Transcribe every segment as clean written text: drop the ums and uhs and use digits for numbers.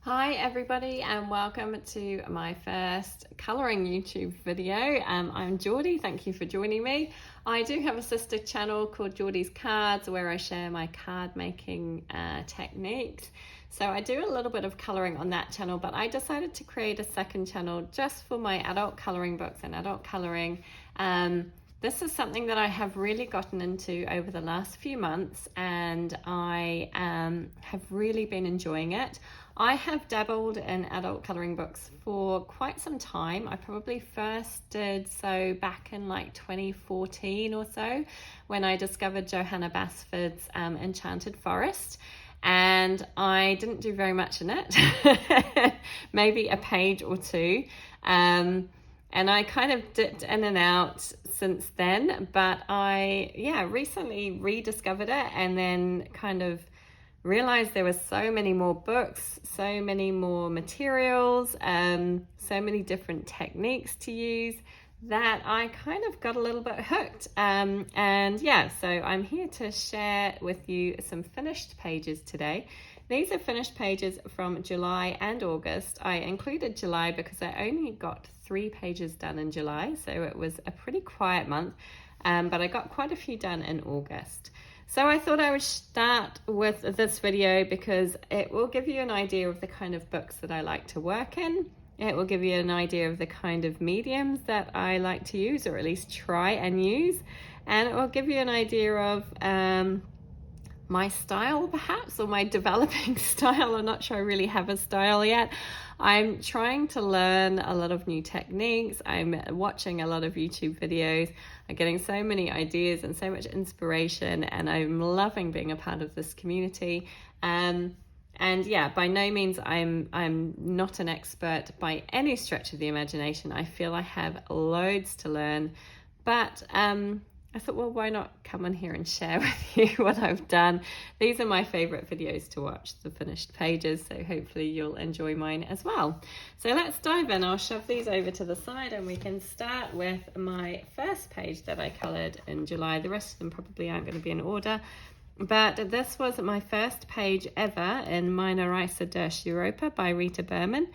Hi everybody and welcome to my first colouring YouTube video. I'm Geordie, thank you for joining me. I do have a sister channel called Geordie's Cards where I share my card making techniques. So I do a little bit of colouring on that channel, but I decided to create a second channel just for my adult colouring books and adult colouring. This is something that I have really gotten into over the last few months, and I have really been enjoying it. I have dabbled in adult colouring books for quite some time. I probably first did so back in like 2014 or so when I discovered Johanna Basford's Enchanted Forest. And I didn't do very much in it, maybe a page or two. And I kind of dipped in and out since then, but I recently rediscovered it and then kind of realized there were so many more books, so many more materials, so many different techniques to use that I kind of got a little bit hooked. So I'm here to share with you some finished pages today. These are finished pages from July and August. I included July because I only got 3 pages done in July, so it was a pretty quiet month, but I got quite a few done in August. So I thought I would start with this video because it will give you an idea of the kind of books that I like to work in. It will give you an idea of the kind of mediums that I like to use, or at least try and use. And it will give you an idea of my style perhaps, or my developing style. I'm not sure I really have a style yet. I'm trying to learn a lot of new techniques. I'm watching a lot of YouTube videos. I'm getting so many ideas and so much inspiration, and I'm loving being a part of this community. By no means I'm not an expert by any stretch of the imagination. I feel I have loads to learn, but I thought, well, why not come on here and share with you what I've done. These are my favorite videos to watch, the finished pages, so hopefully you'll enjoy mine as well. So let's dive in. I'll shove these over to the side and we can start with my first page that I coloured in July. The rest of them probably aren't going to be in order, but this was my first page ever in Meine Reise durch Europa by Rita Berman.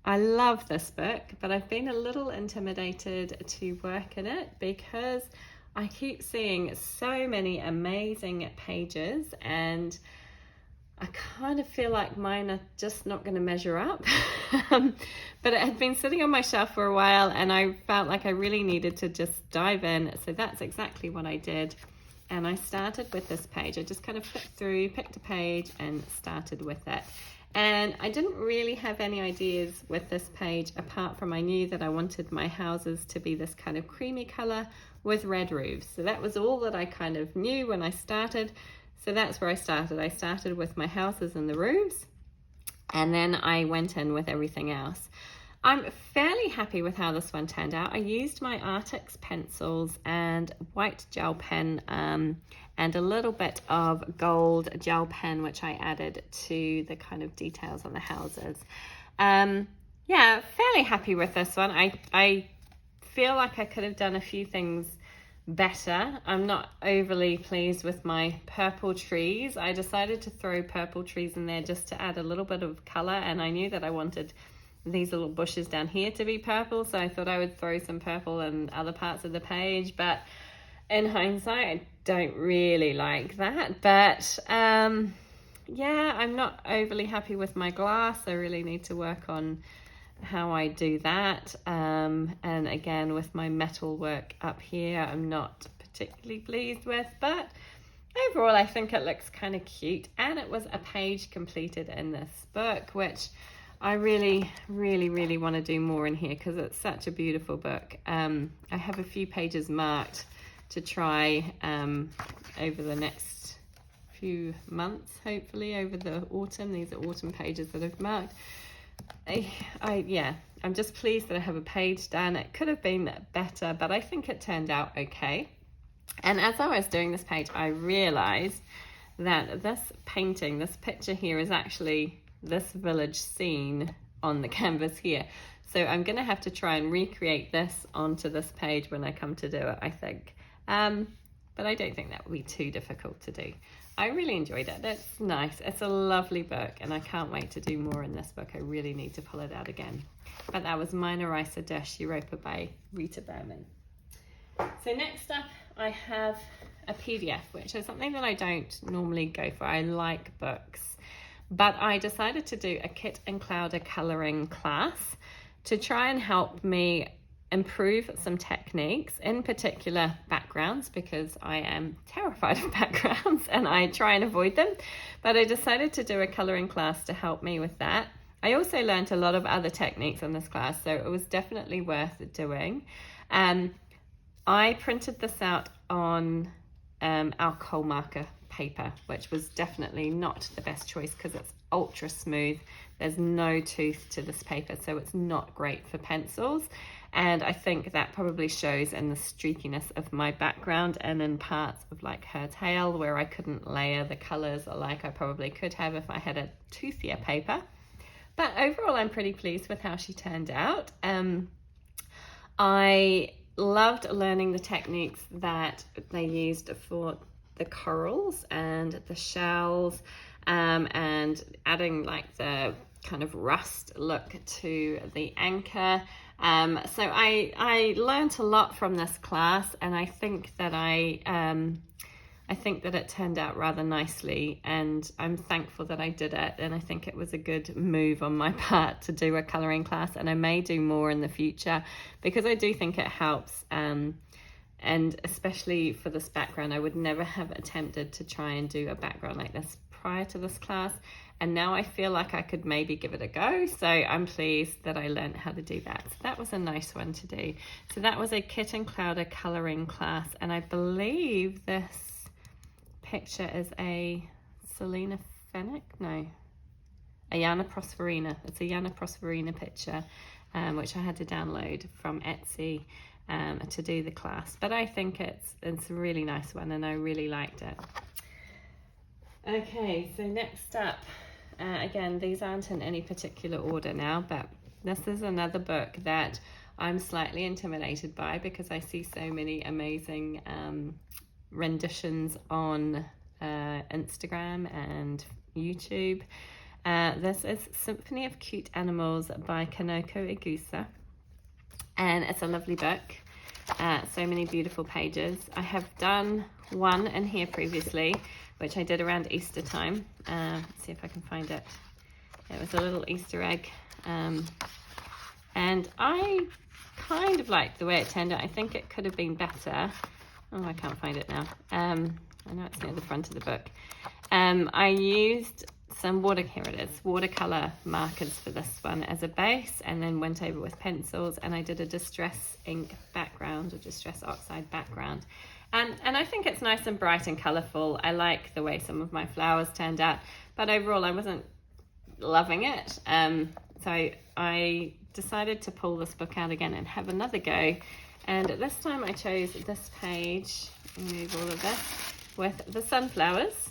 I love this book, but I've been a little intimidated to work in it because I keep seeing so many amazing pages and I kind of feel like mine are just not going to measure up. But it had been sitting on my shelf for a while and I felt like I really needed to just dive in. So that's exactly what I did. And I started with this page. I just kind of flipped through, picked a page and started with it. And I didn't really have any ideas with this page apart from I knew that I wanted my houses to be this kind of creamy color with red roofs. So that was all that I kind of knew when I started. So that's where I started. I started with my houses and the roofs, and then I went in with everything else. I'm fairly happy with how this one turned out. I used my Artix pencils and white gel pen and a little bit of gold gel pen, which I added to the kind of details on the houses. Fairly happy with this one. I feel like I could have done a few things better. I'm not overly pleased with my purple trees. I decided to throw purple trees in there just to add a little bit of color, and I knew that I wanted these little bushes down here to be purple, so I thought I would throw some purple in other parts of the page, but in hindsight I don't really like that. But I'm not overly happy with my glass. I really need to work on how I do that, and again with my metal work up here I'm not particularly pleased with, but overall I think it looks kind of cute. And it was a page completed in this book, which I really, really, really want to do more in here because it's such a beautiful book. I have a few pages marked to try over the next few months, hopefully over the autumn. These are autumn pages that I've marked. I'm just pleased that I have a page done. It could have been better, but I think it turned out okay. And as I was doing this page, I realized that this painting, this picture here is actually this village scene on the canvas here. So I'm going to have to try and recreate this onto this page when I come to do it, I think. but I don't think that would be too difficult to do. I really enjoyed it. It's nice. It's a lovely book, and I can't wait to do more in this book. I really need to pull it out again. But that was Meine Reise durch Europa by Rita Berman. So next up, I have a PDF, which is something that I don't normally go for. I like books, but I decided to do a Kit and Clowder colouring class to try and help me improve some techniques, in particular backgrounds, because I am terrified of backgrounds and I try and avoid them. But I decided to do a colouring class to help me with that. I also learned a lot of other techniques in this class, so it was definitely worth doing. I printed this out on alcohol marker paper, which was definitely not the best choice because it's ultra smooth. There's no tooth to this paper, so it's not great for pencils. And I think that probably shows in the streakiness of my background and in parts of like her tail where I couldn't layer the colors like I probably could have if I had a toothier paper. But overall, I'm pretty pleased with how she turned out. I loved learning the techniques that they used for the corals and the shells, and adding like the kind of rust look to the anchor. So I learned a lot from this class, and I think that it turned out rather nicely, and I'm thankful that I did it, and I think it was a good move on my part to do a colouring class, and I may do more in the future because I do think it helps, and especially for this background. I would never have attempted to try and do a background like this prior to this class, and now I feel like I could maybe give it a go, so I'm pleased that I learned how to do that. So that was a nice one to do. So that was a Kit and Clowder colouring class, and I believe this picture is a Selena Fenwick? No, a Jana Prosperina. It's a Jana Prosperina picture, which I had to download from Etsy to do the class. But I think it's a really nice one, and I really liked it. Okay, so next up, again, these aren't in any particular order now, but this is another book that I'm slightly intimidated by because I see so many amazing renditions on Instagram and YouTube. This is Symphony of Cute Animals by Kanoko Igusa, and it's a lovely book. So many beautiful pages. I have done one in here previously, which I did around Easter time. Let's see if I can find it. It was a little Easter egg. And I kind of liked the way it turned out. I think it could have been better. Oh, I can't find it now. I know it's near the front of the book. I used some watercolor markers for this one as a base, and then went over with pencils, and I did a distress ink background, or distress oxide background. And I think it's nice and bright and colourful. I like the way some of my flowers turned out, but overall I wasn't loving it. So I decided to pull this book out again and have another go. And this time I chose this page, remove all of this, with the sunflowers.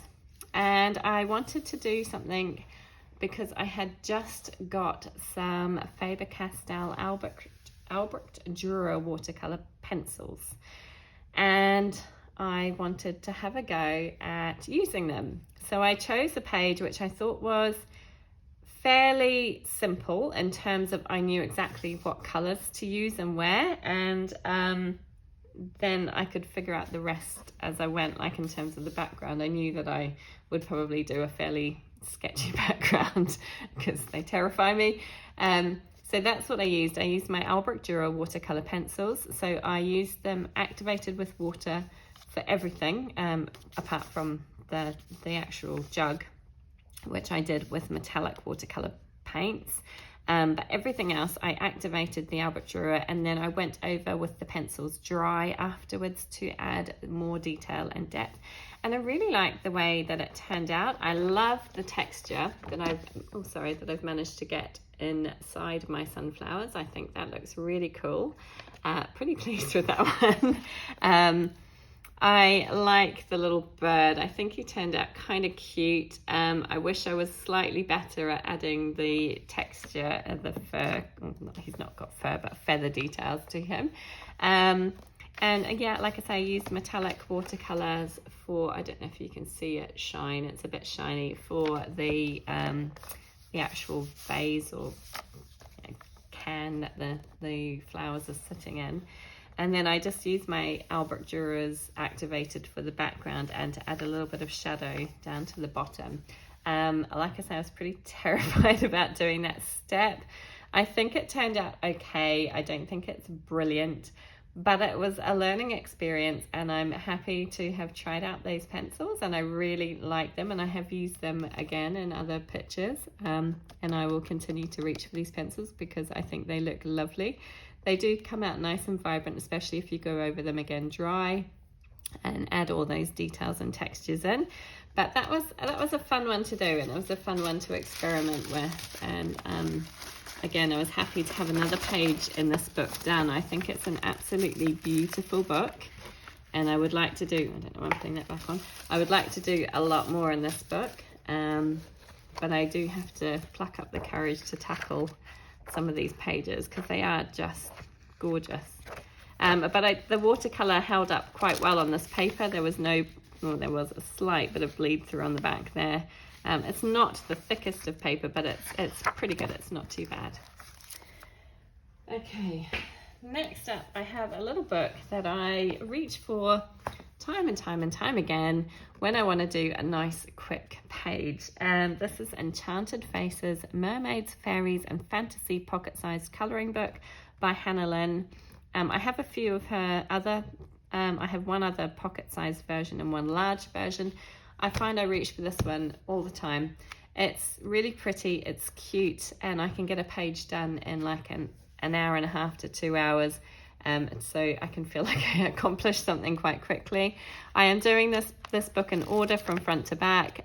And I wanted to do something because I had just got some Faber-Castell Albrecht Dürer watercolour pencils. And I wanted to have a go at using them. So I chose a page which I thought was fairly simple in terms of I knew exactly what colours to use and where, and then I could figure out the rest as I went, like in terms of the background. I knew that I would probably do a fairly sketchy background because they terrify me. So that's what I used. I used my Albrecht Dürer watercolour pencils. So I used them activated with water for everything, apart from the actual jug, which I did with metallic watercolour paints. But everything else, I activated the Albrecht Dürer, and then I went over with the pencils dry afterwards to add more detail and depth. And I really like the way that it turned out. I love the texture that I've managed to get inside my sunflowers. I think that looks really cool. Pretty pleased with that one. I like the little bird. I think he turned out kind of cute. I wish I was slightly better at adding the texture of the fur. He's not got fur, but feather details to him. And yeah, like I say, I used metallic watercolors for, I don't know if you can see it shine, it's a bit shiny, for the actual vase or can that the flowers are sitting in. And then I just used my Albrecht Dürer's Activated for the background and to add a little bit of shadow down to the bottom. Like I said, I was pretty terrified about doing that step. I think it turned out okay. I don't think it's brilliant, but it was a learning experience, and I'm happy to have tried out these pencils, and I really like them, and I have used them again in other pictures, and I will continue to reach for these pencils because I think they look lovely. They do come out nice and vibrant, especially if you go over them again dry and add all those details and textures in. But that was a fun one to do, and it was a fun one to experiment with. And again, I was happy to have another page in this book done. I think it's an absolutely beautiful book, and I would like to do, I don't know why I'm putting that back on, I would like to do a lot more in this book, but I do have to pluck up the courage to tackle some of these pages because they are just gorgeous. But the watercolor held up quite well on this paper. There was no, well, there was a slight bit of bleed through on the back there. It's not the thickest of paper, but it's pretty good. It's not too bad. Okay, next up I have a little book that I reach for time and time again when I want to do a nice quick page. And this is Enchanted Faces, Mermaids, Fairies and Fantasy pocket-sized colouring book by Hannah Lynn. I have a few of her other, I have one other pocket-sized version and one large version. I find I reach for this one all the time. It's really pretty, it's cute, and I can get a page done in like an hour and a half to 2 hours. So I can feel like I accomplished something quite quickly. I am doing this book in order from front to back,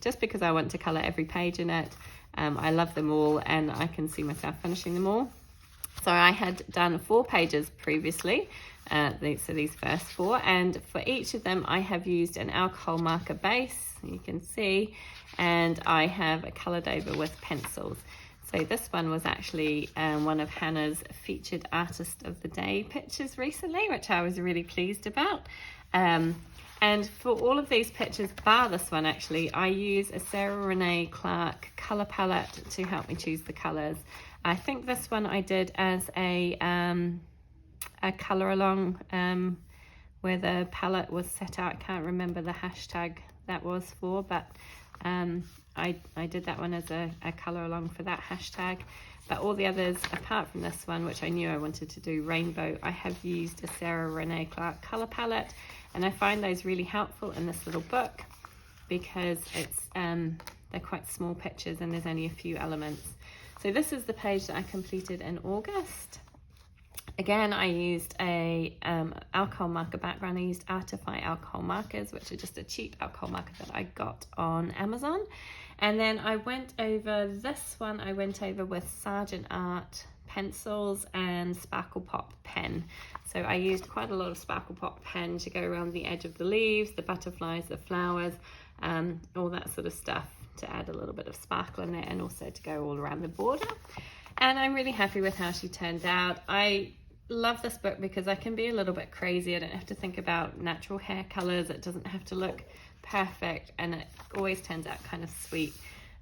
just because I want to colour every page in it. I love them all, and I can see myself finishing them all. So I had done 4 pages previously, so these first 4, and for each of them I have used an alcohol marker base, you can see, and I have coloured over with pencils. So this one was actually one of Hannah's featured Artist of the Day pictures recently, which I was really pleased about. And for all of these pictures, bar this one actually, I use a Sarah Renae Clark colour palette to help me choose the colours. I think this one I did as a colour along where the palette was set out. I can't remember the hashtag that was for, but I did that one as a colour along for that hashtag. But all the others, apart from this one, which I knew I wanted to do rainbow, I have used a Sarah Renae Clark colour palette, and I find those really helpful in this little book because it's they're quite small pictures and there's only a few elements. So this is the page that I completed in August. Again, I used a alcohol marker background. I used Artify alcohol markers, which are just a cheap alcohol marker that I got on Amazon. And then I went over this one, I went over with Sargent Art pencils and Sparkle Pop pen. So I used quite a lot of Sparkle Pop pen to go around the edge of the leaves, the butterflies, the flowers, all that sort of stuff to add a little bit of sparkle in there, and also to go all around the border. And I'm really happy with how she turned out. I love this book because I can be a little bit crazy. I don't have to think about natural hair colors. It doesn't have to look perfect, and it always turns out kind of sweet.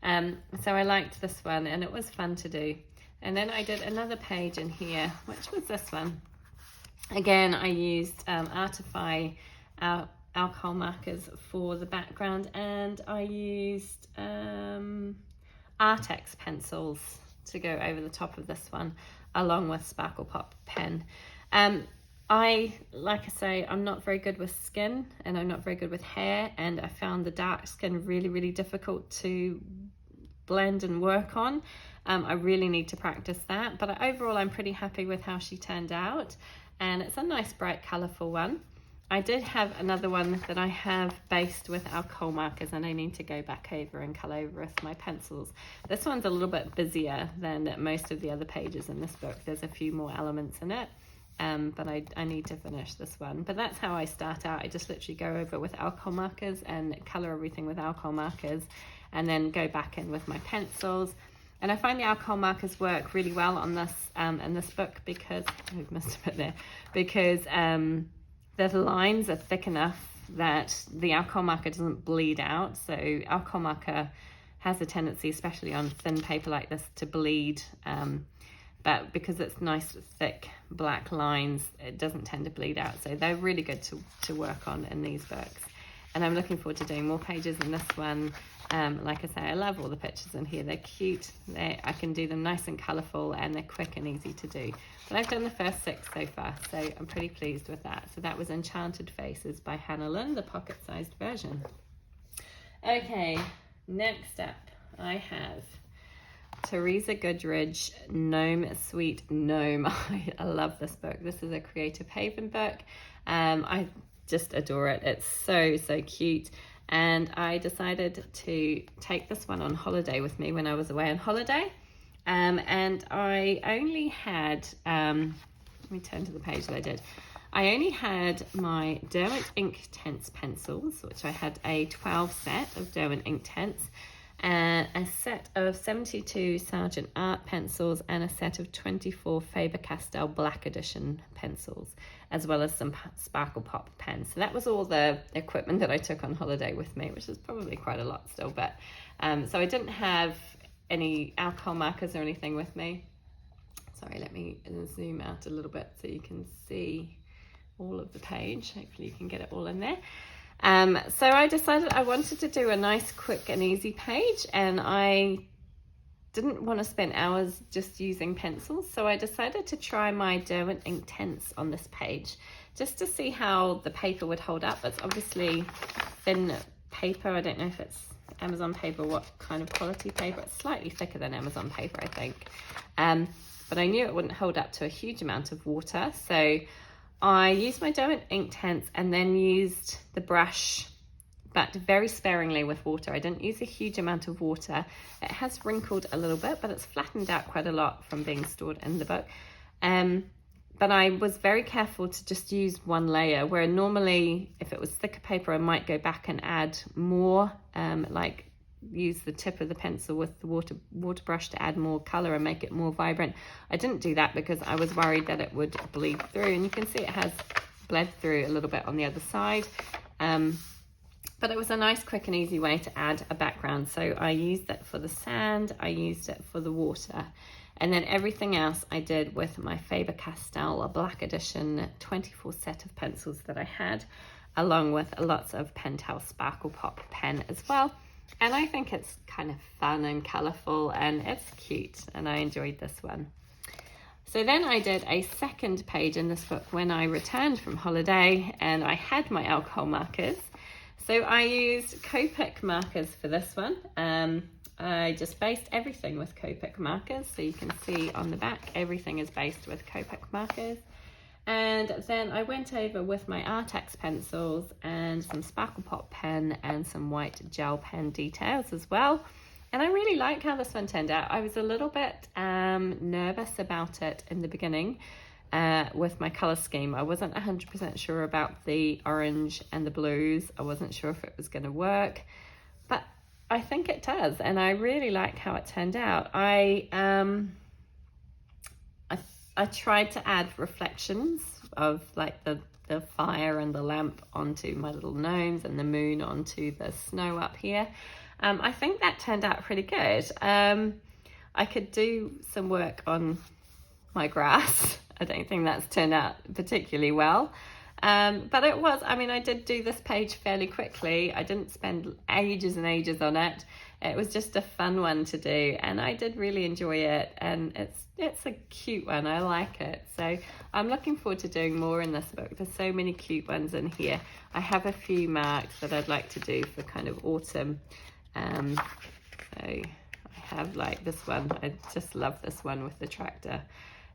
So I liked this one, and it was fun to do. And then I did another page in here, which was this one. Again, I used Artify alcohol markers for the background, and I used Artex pencils to go over the top of this one, along with Sparkle Pop pen. Like I say, I'm not very good with skin, and I'm not very good with hair, and I found the dark skin really, really difficult to blend and work on. I really need to practice that, but overall I'm pretty happy with how she turned out, and it's a nice bright colourful one. I did have another one that I have based with alcohol markers, and I need to go back over and colour over with my pencils. This one's a little bit busier than most of the other pages in this book. There's a few more elements in it, but I need to finish this one. But that's how I start out. I just literally go over with alcohol markers and colour everything with alcohol markers, and then go back in with my pencils. And I find the alcohol markers work really well on this in this book because, I must have put there, because the lines are thick enough that the alcohol marker doesn't bleed out. So alcohol marker has a tendency, especially on thin paper like this, to bleed. But because it's nice thick black lines, it doesn't tend to bleed out. So they're really good to work on in these books. And I'm looking forward to doing more pages in this one. Like I say, I love all the pictures in here. They're cute. I can do them nice and colourful, and they're quick and easy to do. But I've done the first 6 so far, so I'm pretty pleased with that. So that was Enchanted Faces by Hannah Lynn, the pocket-sized version. Okay, next up I have Teresa Goodridge, Gnome Sweet Gnome. I love this book. This is a Creative Haven book. I just adore it. It's so cute. And I decided to take this one on holiday with me when I was away on holiday. And I only had, let me turn to the page that I did. I only had my Derwent Inktense pencils, which I had a 12 set of Derwent Inktense, a set of 72 Sargent Art pencils, and a set of 24 Faber-Castell Black Edition pencils, as well as some Sparkle Pop pens. So that was all the equipment that I took on holiday with me, which is probably quite a lot still. But so I didn't have any alcohol markers or anything with me. Sorry, let me zoom out a little bit so you can see all of the page. Hopefully you can get it all in there. So I decided I wanted to do a nice, quick and easy page, and I didn't want to spend hours just using pencils, so I decided to try my Derwent Inktense on this page just to see how the paper would hold up. It's obviously thin paper. I don't know if it's Amazon paper, what kind of quality paper. It's slightly thicker than Amazon paper, I think. But I knew it wouldn't hold up to a huge amount of water, so I used my Derwent Inktense and then used the brush, but very sparingly with water. I didn't use a huge amount of water. It has wrinkled a little bit, but it's flattened out quite a lot from being stored in the book. But I was very careful to just use one layer, where normally if it was thicker paper, I might go back and add more, like use the tip of the pencil with the water brush to add more color and make it more vibrant. I didn't do that because I was worried that it would bleed through, and you can see it has bled through a little bit on the other side. But it was a nice, quick and easy way to add a background. So I used it for the sand, I used it for the water, and then everything else I did with my Faber-Castell Black Edition 24 set of pencils that I had, along with lots of Pentel Sparkle Pop pen as well. And I think it's kind of fun and colourful, and it's cute, and I enjoyed this one. So then I did a second page in this book when I returned from holiday, and I had my alcohol markers. So I used Copic markers for this one. I just based everything with Copic markers. So you can see on the back, everything is based with Copic markers. And then I went over with my Artex pencils and some Sparkle Pop pen and some white gel pen details as well. And I really like how this one turned out. I was a little bit nervous about it in the beginning with my color scheme. I wasn't 100% sure about the orange and the blues. I wasn't sure if it was going to work, but I think it does. And I really like how it turned out. I tried to add reflections of like the fire and the lamp onto my little gnomes and the moon onto the snow up here. I think that turned out pretty good. I could do some work on my grass. I don't think that's turned out particularly well. But it was, I mean, I did do this page fairly quickly. I didn't spend ages and ages on it. It was just a fun one to do, and I did really enjoy it, and it's a cute one. I like it. So I'm looking forward to doing more in this book. There's so many cute ones in here. I have a few marked that I'd like to do for kind of autumn. So I have like this one. I just love this one with the tractor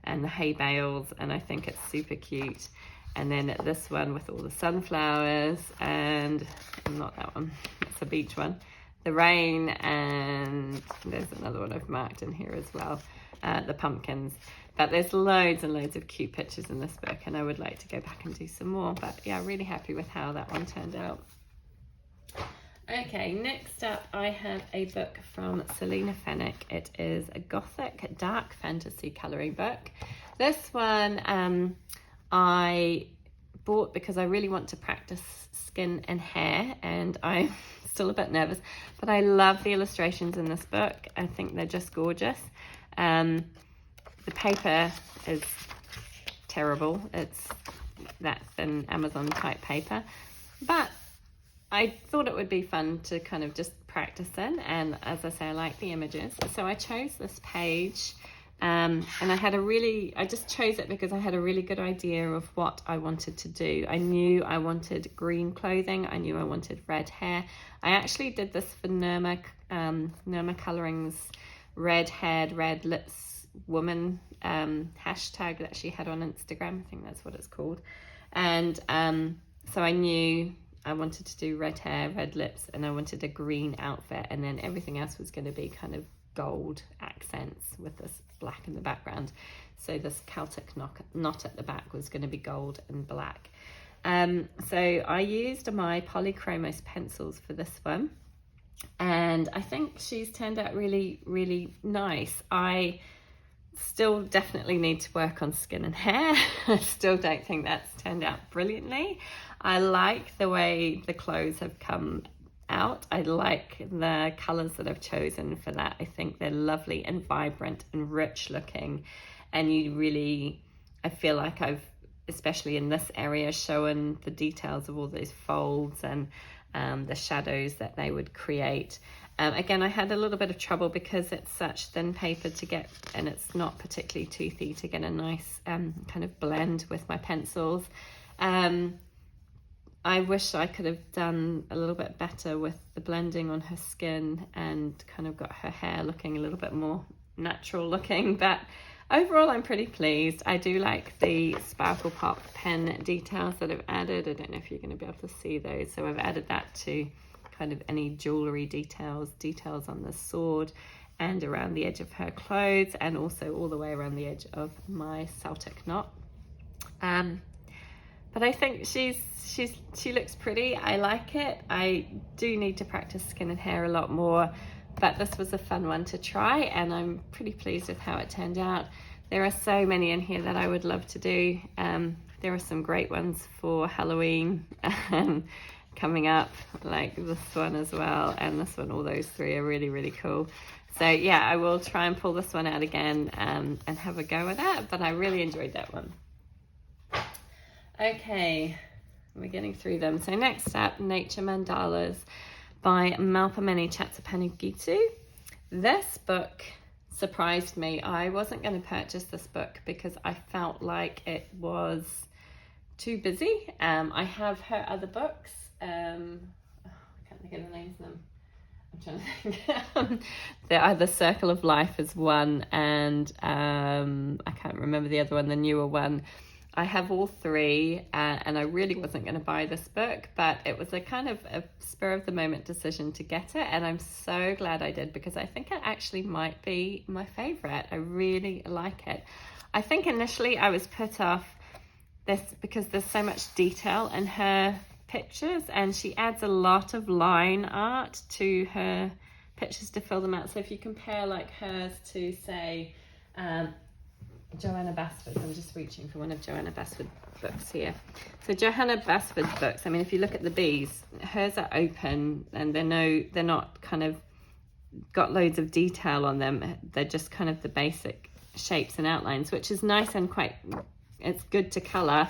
and the hay bales, and I think it's super cute. And then this one with all the sunflowers, and not that one, it's a beach one, the rain, and there's another one I've marked in here as well, the pumpkins. But there's loads and loads of cute pictures in this book, and I would like to go back and do some more. But yeah, really happy with how that one turned out. Okay, next up I have a book from Selena Fenwick. It is a gothic dark fantasy colouring book. This one I bought because I really want to practice skin and hair, and I'm still a bit nervous, but I love the illustrations in this book. I think they're just gorgeous. The paper is terrible. It's that thin Amazon type paper, but I thought it would be fun to kind of just practice in, and as I say, I like the images. So I chose this page, and I just chose it because I had a really good idea of what I wanted to do. I knew I wanted green clothing. I knew I wanted red hair. I actually did this for Nirma Coloring's Red Haired, Red Lips Woman hashtag that she had on Instagram. I think that's what it's called. And so I knew I wanted to do red hair, red lips, and I wanted a green outfit, and then everything else was going to be kind of gold accents with this black in the background. So this Celtic knot at the back was going to be gold and black. So I used my Polychromos pencils for this one, and I think she's turned out really, really nice. I still definitely need to work on skin and hair. I still don't think that's turned out brilliantly. I like the way the clothes have come out. I like the colours that I've chosen for that. I think they're lovely and vibrant and rich looking, and I feel like I've, especially in this area, shown the details of all those folds and the shadows that they would create. Again, I had a little bit of trouble because it's such thin paper to get, and it's not particularly toothy, to get a nice kind of blend with my pencils. I wish I could have done a little bit better with the blending on her skin and kind of got her hair looking a little bit more natural looking, but overall I'm pretty pleased. I do like the Sparkle Pop pen details that I've added. I don't know if you're going to be able to see those, so I've added that to kind of any jewellery details on the sword and around the edge of her clothes, and also all the way around the edge of my Celtic knot. But I think she looks pretty. I like it. I do need to practice skin and hair a lot more, but this was a fun one to try, and I'm pretty pleased with how it turned out. There are so many in here that I would love to do. There are some great ones for Halloween coming up, like this one as well, and this one. All those three are really, really cool. So yeah, I will try and pull this one out again and have a go at that, but I really enjoyed that one. Okay, we're getting through them. So next up, Nature Mandalas by Malpameni Chattopadhyay. This book surprised me. I wasn't going to purchase this book because I felt like it was too busy. I have her other books. I can't think of the names of them. I'm trying to think. They're either Circle of Life is one, and I can't remember the other one, the newer one. I have all three, and I really wasn't going to buy this book, but it was a kind of a spur of the moment decision to get it, and I'm so glad I did because I think it actually might be my favourite. I really like it. I think initially I was put off this because there's so much detail in her pictures, and she adds a lot of line art to her pictures to fill them out. So if you compare like hers to, say, Johanna Basford. I'm just reaching for one of Johanna Basford's books here. So Johanna Basford's books, I mean, if you look at the bees, hers are open, and they're not kind of got loads of detail on them. They're just kind of the basic shapes and outlines, which is nice and it's good to colour.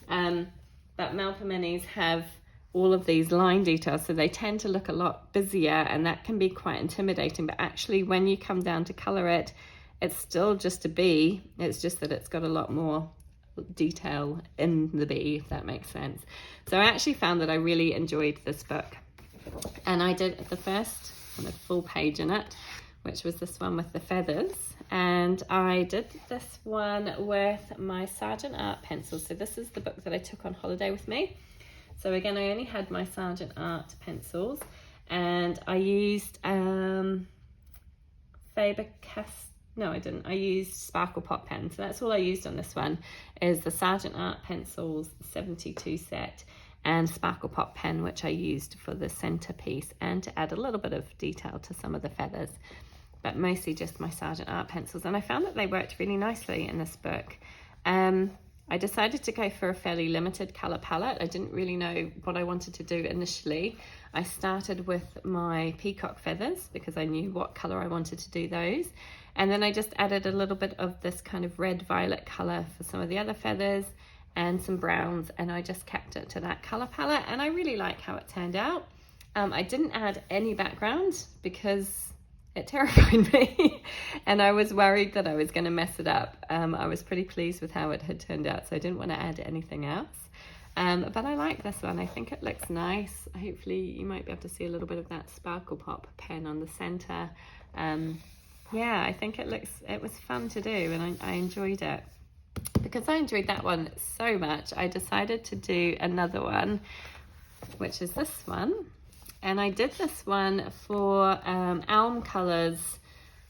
But Malpameni's have all of these line details, so they tend to look a lot busier, and that can be quite intimidating. But actually, when you come down to colour it, it's still just a bee. It's just that it's got a lot more detail in the bee, if that makes sense. So I actually found that I really enjoyed this book. And I did the first kind of full page in it, which was this one with the feathers. And I did this one with my Sargent Art pencils. So this is the book that I took on holiday with me. So again, I only had my Sargent Art pencils, and I used Faber-Castell. No, I didn't. I used Sparkle Pop pens. So that's all I used on this one, is the Sargent Art pencils 72 set. and Sparkle Pop pen, which I used for the centerpiece and to add a little bit of detail to some of the feathers, but mostly just my Sargent Art pencils. And I found that they worked really nicely in this book. I decided to go for a fairly limited color palette. I didn't really know what I wanted to do initially. I started with my peacock feathers because I knew what color I wanted to do those. And then I just added a little bit of this kind of red violet color for some of the other feathers and some browns, and I just kept it to that color palette, and I really like how it turned out. I didn't add any background because it terrified me and I was worried that I was going to mess it up. I was pretty pleased with how it had turned out, so I didn't want to add anything else. But I like this one. I think it looks nice. Hopefully you might be able to see a little bit of that Sparkle Pop pen on the center. Yeah, I think it was fun to do, and I enjoyed it. Because I enjoyed that one so much, I decided to do another one, which is this one. And I did this one for Alm Colors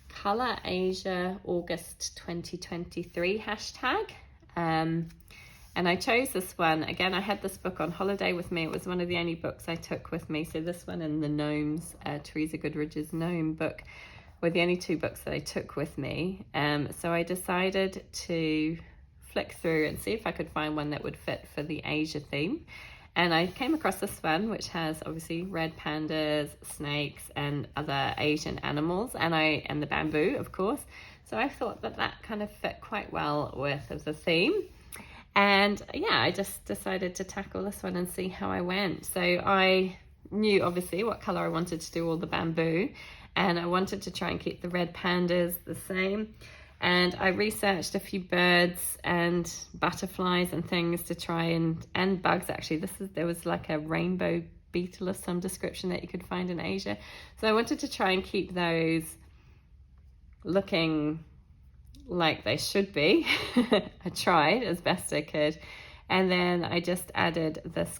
Color Asia August 2023 hashtag. And I chose this one. Again, I had this book on holiday with me. It was one of the only books I took with me. So this one and the Gnomes, Teresa Goodridge's Gnome book, were the only two books that I took with me. So I decided to flick through and see if I could find one that would fit for the Asia theme. And I came across this one, which has obviously red pandas, snakes, and other Asian animals, and the bamboo, of course. So I thought that kind of fit quite well with the theme. And yeah, I just decided to tackle this one and see how I went. So I knew obviously what color I wanted to do all the bamboo, and I wanted to try and keep the red pandas the same. And I researched a few birds and butterflies and things to try and bugs actually. There was like a rainbow beetle of some description that you could find in Asia. So I wanted to try and keep those looking like they should be. I tried as best I could. And then I just added this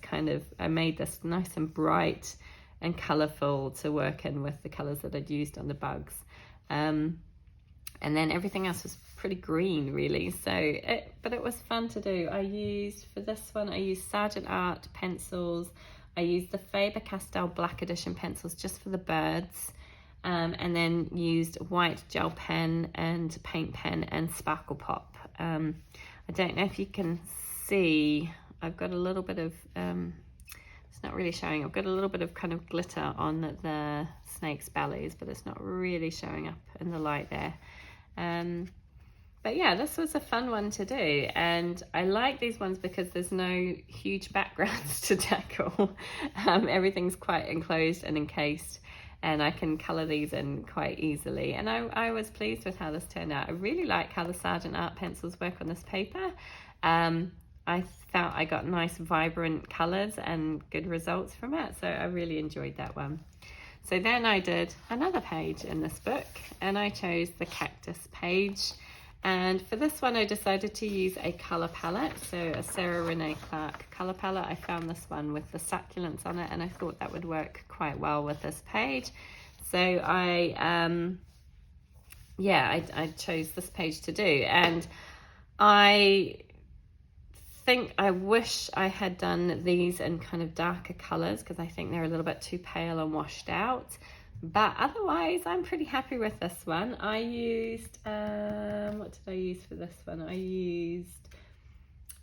I made this nice and bright and colorful to work in with the colors that I'd used on the bugs. And then everything else was pretty green, really. But it was fun to do. For this one, I used Sargent Art pencils. I used the Faber-Castell Black Edition pencils just for the birds. And then used white gel pen and paint pen and Sparkle Pop. I don't know if you can see, I've got a little bit of, it's not really showing. I've got a little bit of kind of glitter on the snake's bellies, but it's not really showing up in the light there. But yeah, this was a fun one to do, and I like these ones because there's no huge backgrounds to tackle. Everything's quite enclosed and encased, and I can color these in quite easily, and I was pleased with how this turned out. I really like how the Sargent Art pencils work on this paper. I felt I got nice vibrant colors and good results from it, so I really enjoyed that one. So then I did another page in this book, and I chose the cactus page. And for this one, I decided to use a color palette, so a Sarah Renee Clark color palette. I found this one with the succulents on it, and I thought that would work quite well with this page. So I chose this page to do, and I wish I had done these in kind of darker colors because I think they're a little bit too pale and washed out. But otherwise, I'm pretty happy with this one. I used, what did I use for this one? I used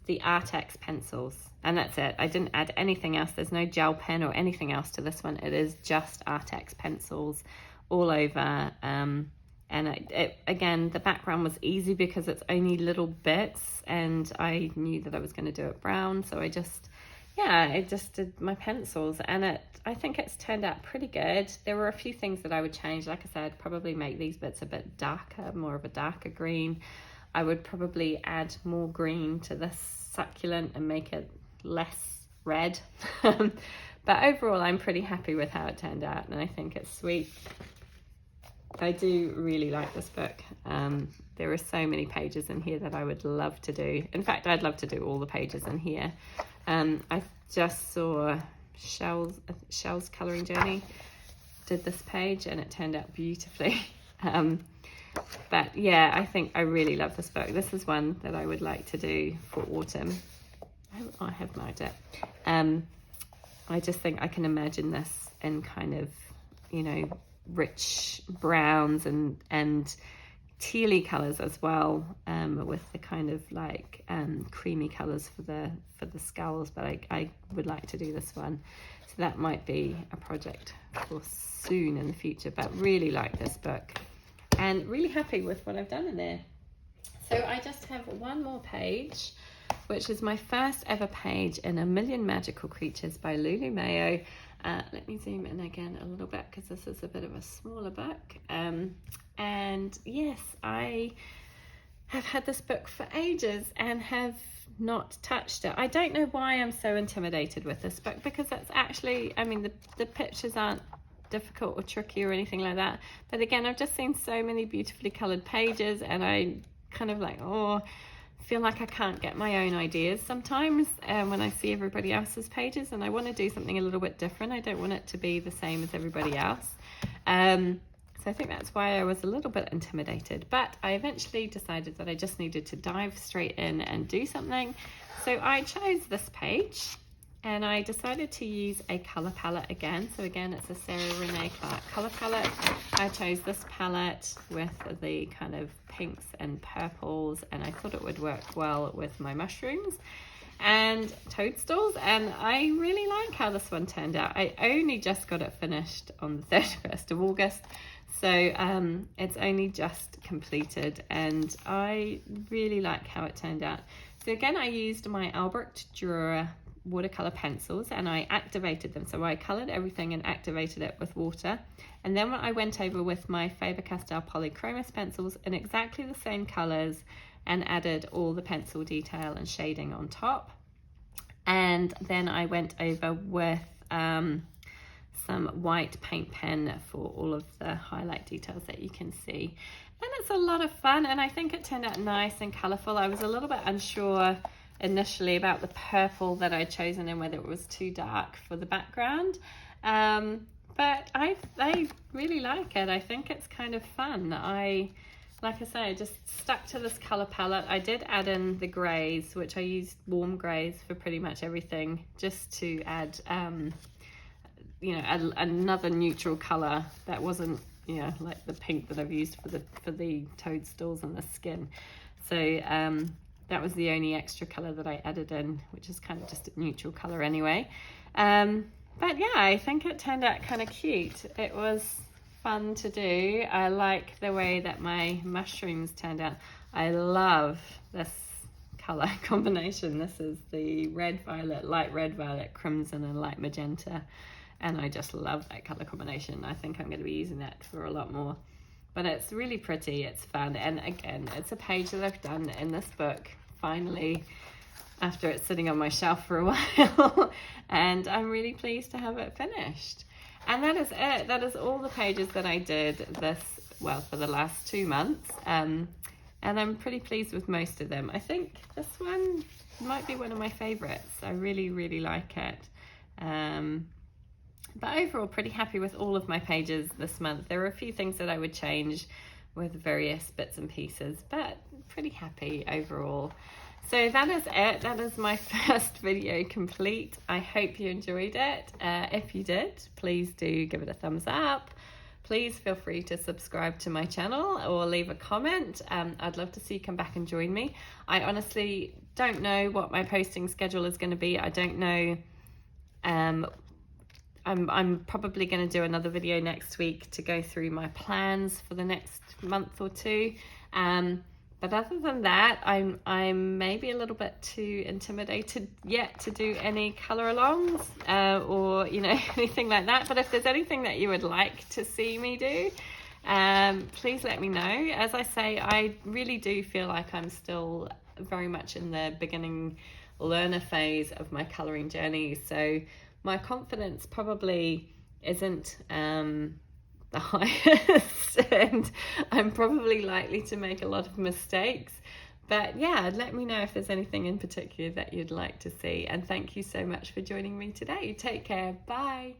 the Artex pencils, and that's it. I didn't add anything else. There's no gel pen or anything else to this one. It is just Artex pencils all over. And again, the background was easy because it's only little bits, and I knew that I was going to do it brown. So I just did my pencils, and I think it's turned out pretty good. There were a few things that I would change. Like I said, probably make these bits a bit darker, more of a darker green. I would probably add more green to this succulent and make it less red. But overall, I'm pretty happy with how it turned out, and I think it's sweet. I do really like this book. There are so many pages in here that I would love to do. In fact, I'd love to do all the pages in here. I just saw Shell's Colouring Journey did this page, and it turned out beautifully. But yeah, I think I really love this book. This is one that I would like to do for autumn. I have marked it. I just think I can imagine this in kind of, you know, rich browns and tealy colors as well, with the kind of like creamy colors for the skulls, but I would like to do this one, so that might be a project for soon in the future. But really like this book and really happy with what I've done in there. So I just have one more page, which is my first ever page in A Million Magical Creatures by Lulu Mayo. Let me zoom in again a little bit because this is a bit of a smaller book. And yes, I have had this book for ages and have not touched it. I don't know why I'm so intimidated with this book, because it's actually, I mean, the pictures aren't difficult or tricky or anything like that. But again, I've just seen so many beautifully colored pages and I kind of like, feel like I can't get my own ideas sometimes when I see everybody else's pages, and I want to do something a little bit different. I don't want it to be the same as everybody else. So I think that's why I was a little bit intimidated, but I eventually decided that I just needed to dive straight in and do something. So I chose this page and I decided to use a color palette again. So again, it's a Sarah Renee Clark color palette. I chose this palette with the kind of pinks and purples, and I thought it would work well with my mushrooms and toadstools, and I really like how this one turned out. I only just got it finished on the 31st of August, so it's only just completed, and I really like how it turned out. So again, I used my Albrecht Dürer watercolor pencils and I activated them. So I colored everything and activated it with water, and then I went over with my Faber-Castell Polychromos pencils in exactly the same colors and added all the pencil detail and shading on top. And then I went over with some white paint pen for all of the highlight details that you can see. And it's a lot of fun, and I think it turned out nice and colorful. I was a little bit unsure initially about the purple that I'd chosen and whether it was too dark for the background, but I really like it. I think it's kind of fun. Like I say, I just stuck to this color palette. I did add in the grays, which I used warm grays for pretty much everything, just to add you know, another neutral color that wasn't, you know, like the pink that I've used for the toadstools and the skin. So that was the only extra color that I added in, which is kind of just a neutral color anyway. But yeah, I think it turned out kind of cute. It was fun to do. I like the way that my mushrooms turned out. I love this color combination. This is the red violet, light red violet, crimson and light magenta, and I just love that color combination. I think I'm going to be using that for a lot more. But it's really pretty, it's fun, and again, it's a page that I've done in this book, finally, after it's sitting on my shelf for a while, and I'm really pleased to have it finished. And that is it. That is all the pages that I did this, well, for the last 2 months, and I'm pretty pleased with most of them. I think this one might be one of my favorites. I really, really like it. But overall, pretty happy with all of my pages this month. There are a few things that I would change with various bits and pieces, but pretty happy overall. So that is it. That is my first video complete. I hope you enjoyed it. If you did, please do give it a thumbs up. Please feel free to subscribe to my channel or leave a comment. I'd love to see you come back and join me. I honestly don't know what my posting schedule is going to be. I don't know. I'm probably going to do another video next week to go through my plans for the next month or two. But other than that, I'm maybe a little bit too intimidated yet to do any color alongs or, you know, anything like that. But if there's anything that you would like to see me do, please let me know. As I say, I really do feel like I'm still very much in the beginning learner phase of my coloring journey. So my confidence probably isn't the highest, and I'm probably likely to make a lot of mistakes. But yeah, let me know if there's anything in particular that you'd like to see. And thank you so much for joining me today. Take care. Bye.